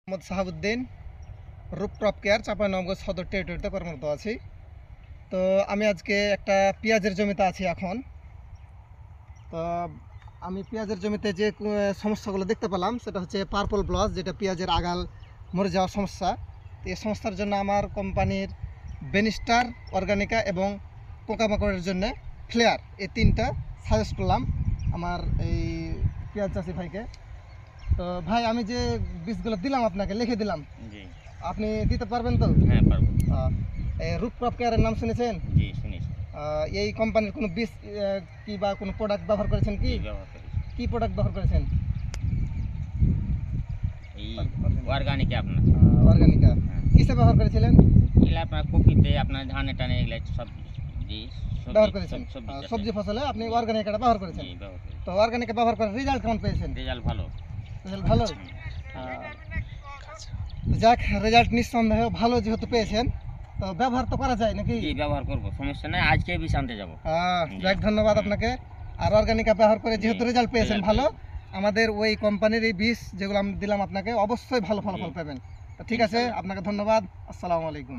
Mohammad Sahabuddin রূপক্রপ care Chapainawabganj সদর টেরিটরিতে কর্মরত আছি। তো আমি আজকে একটা পেঁয়াজের জমিতে আছি এখন। তো আমি পেঁয়াজের জমিতে যে সমস্যাগুলো দেখতে পেলাম সেটা হচ্ছে পার্পল ব্লচ, যেটা পেঁয়াজের আগাল মরে যাওয়ার সমস্যা। তো এই সমস্যার জন্য আমার কোম্পানির বেনিস্টার, অর্গানিকা এবং পোকামাকড়ের জন্য ফ্লেয়ার, এই তিনটা সাজেস্ট করলাম আমার এই পেঁয়াজ চাষি ভাইকে। তো ভাই, আমি যে বীজগুলো দিলাম আপনাকে লিখে দিলাম, জি আপনি দিতে পারবেন তো? হ্যাঁ পারবো। এই রূপক্রপ কেয়ারের নাম শুনেছেন? জি শুনেছি। এই কোম্পানির কোনো বীজ কি বা কোনো প্রোডাক্ট ব্যবহার করেছেন কি? জি ব্যবহার করেছি। কি প্রোডাক্ট ব্যবহার করেছেন? এই অর্গানিক আপনার অর্গানিকা। হ্যাঁ। কিসে ব্যবহার করেছিলেন? এগুলো আপনার কপিতে, আপনার ধানে টানে এগুলো সব জি ব্যবহার করেছেন সবজি সবজি ফসলে আপনি অর্গানিকাটা ব্যবহার করেছেন। জি ব্যবহার করেছি। তো অর্গানিকা ব্যবহার করার রেজাল্ট কেমন পেয়েছেন? রেজাল্ট ভালো। রেজাল্ট ভালো? যাক, রেজাল্ট নিঃসন্দেহে ভালো যেহেতু পেয়েছেন, তো ব্যবহার তো করা যায় নাকি? জি ব্যবহার করবো, সমস্যা নাই। আজকে বীজ আনতে যাবো। যাক, ধন্যবাদ আপনাকে। আর অর্গানিকা ব্যবহার করে যেহেতু রেজাল্ট পেয়েছেন ভালো, আমাদের ওই কোম্পানির এই বীজ যেগুলো আমি দিলাম আপনাকে, অবশ্যই ভালো ফলাফল পাবেন। তো ঠিক আছে, আপনাকে ধন্যবাদ। আসসালামু আলাইকুম।